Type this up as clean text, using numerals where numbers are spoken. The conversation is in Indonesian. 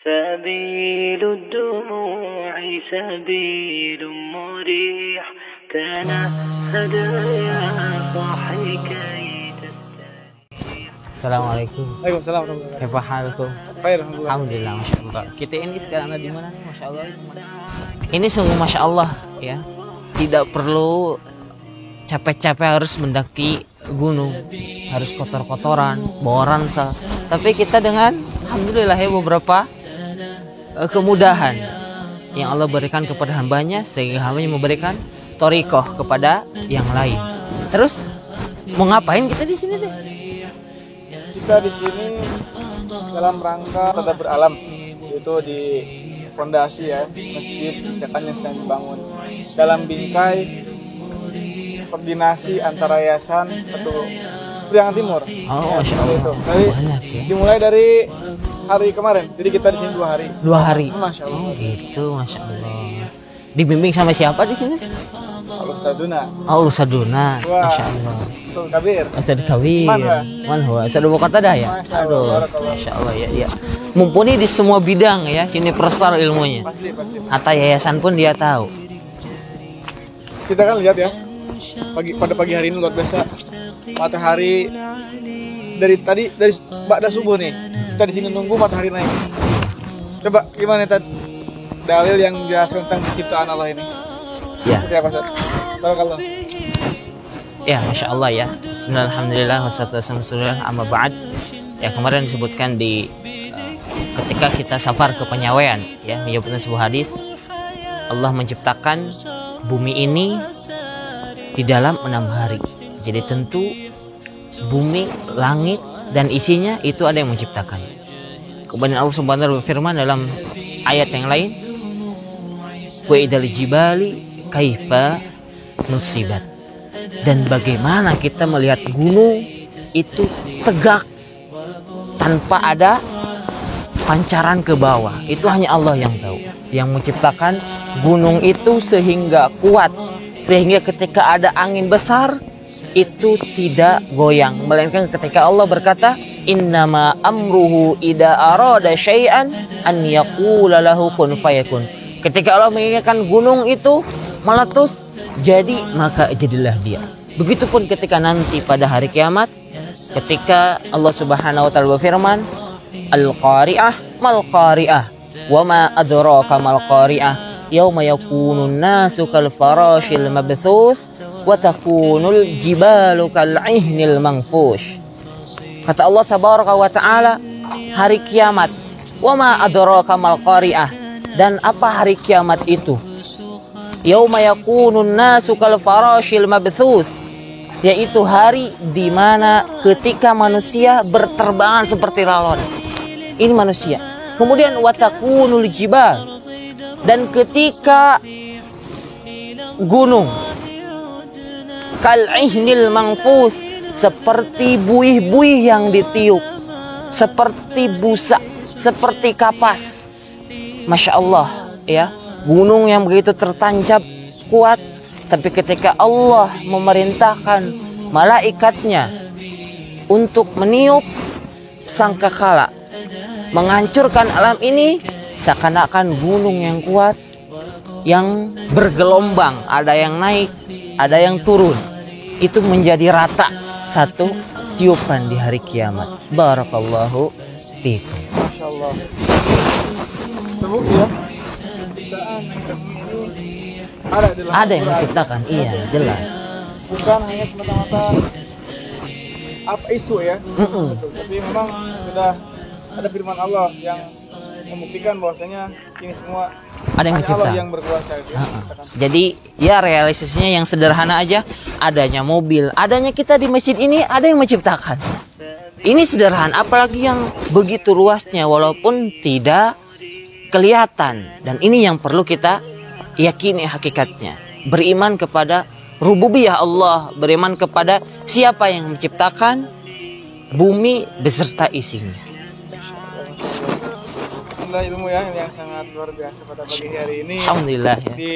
سبيل الدموع سبيل مريح تنهد يا صاحي كي تستريح. Assalamualaikum. Waalaikumsalam warahmatullahi wabarakatuh. Kaifa halukum? Baik, alhamdulillah. Alhamdulillah, masya Allah. Kita ini sekarang ada di mana? Masya Allah. Ini sungguh masya Allah ya. Tidak perlu capek-capek harus mendaki gunung, harus kotor-kotoran, bawa ransel. Tapi kita dengan alhamdulillah ya beberapa kemudahan yang Allah berikan kepada hambanya sehingga hambanya memberikan thoriqoh kepada yang lain. Terus mau ngapain kita di sini deh? Kita di sini dalam rangka tetap beralam, yaitu di fondasi ya masjid Cekan yang sedang dibangun dalam bingkai koordinasi antara yayasan satu Priangan Timur. Oh, masya Allah. Itu. Jadi, banyak ya. dimulai dari hari kemarin. Jadi kita di sini 2 hari. 2 hari. Masya Allah. Oh, gitu, masya Allah. Dibimbing sama siapa di sini? Al-Ustaduna. Oh, Ustaduna. Wah. Masya Allah. Ustad Kabir. Ustad Kabir. Man huwa? Ustad Muqtada ya? Masya Allah, Aduh, barakallah. masya Allah ya, ya. Mumpuni di semua bidang ya, sini persal ilmunya. Pasti. Hatta yayasan pun dia tahu. Kita kan lihat ya. Pada pagi hari ini luar biasa. Matahari dari ba'da subuh nih. Kita di sini nunggu matahari naik. Coba gimana tadi dalil yang jelaskan tentang penciptaan Allah ini? Ya. Seperti apa, Ustaz? Barakallah. Ya, masya Allah ya. Bismillah, alhamdulillah, wassalatu wassalamu ala rasulillah, amma ba'd. Ya, kemarin disebutkan di ketika kita safar ke Penyawean ya, menyebutkan sebuah hadis Allah menciptakan bumi ini di dalam 6 hari. Jadi tentu bumi, langit dan isinya itu ada yang menciptakan. Kemudian Allah Subhanahu wa taala berfirman dalam ayat yang lain, wa idal jibali kaifa nusibat. Dan bagaimana kita melihat gunung itu tegak tanpa ada pancaran ke bawah. Itu hanya Allah yang tahu. Yang menciptakan gunung itu sehingga kuat, sehingga ketika ada angin besar itu tidak goyang, melainkan ketika Allah berkata innama amruhu ida arada syai'an an yaqula lahu kun fayakun. Ketika Allah menginginkan gunung itu meletus, jadi maka jadilah dia. Begitupun ketika nanti pada hari kiamat, ketika Allah Subhanahu wa taala berfirman al-qari'ah mal qari'ah wa ma adraka mal qari'ah yauma yakunun nasu kal farashil mabthuth wa takunul jibalu kal ihnil manfush. Kata Allah tabaraka wa taala, hari kiamat, wa ma adraka mal qari'ah, dan apa hari kiamat itu? Yauma yakunun nasu kal farashil mabthuth, yaitu hari di mana ketika manusia berterbangan seperti lalon. Ini manusia. Kemudian wa takunul jibal, dan ketika gunung kal ihnil manfus, seperti buih-buih yang ditiup, seperti busa, seperti kapas. Masya Allah ya, gunung yang begitu tertancap kuat, tapi ketika Allah memerintahkan malaikatnya untuk meniup sangkakala menghancurkan alam ini, seakan-akan gunung yang kuat yang bergelombang, ada yang naik, ada yang turun, itu menjadi rata satu tiupan di hari kiamat. Barakallahu fiikum. Masya Allah. Terbukti ya, penciptaan ini Ada yang menciptakan, iya jelas. Bukan hanya semata-mata apa isu ya, tapi memang sudah ada firman Allah yang membuktikan bahwasanya ini semua Ada yang hanya mencipta. Allah yang berkuasa itu. Jadi ya realisasinya yang sederhana aja, adanya mobil, adanya kita di masjid ini, ada yang menciptakan. Ini sederhana, apalagi yang begitu luasnya walaupun tidak kelihatan. Dan ini yang perlu kita yakini hakikatnya. Beriman kepada rububiyah Allah, beriman kepada siapa yang menciptakan bumi beserta isinya. Alhamdulillah ilmu ya yang sangat luar biasa pada pagi hari ini. Alhamdulillah ya. Di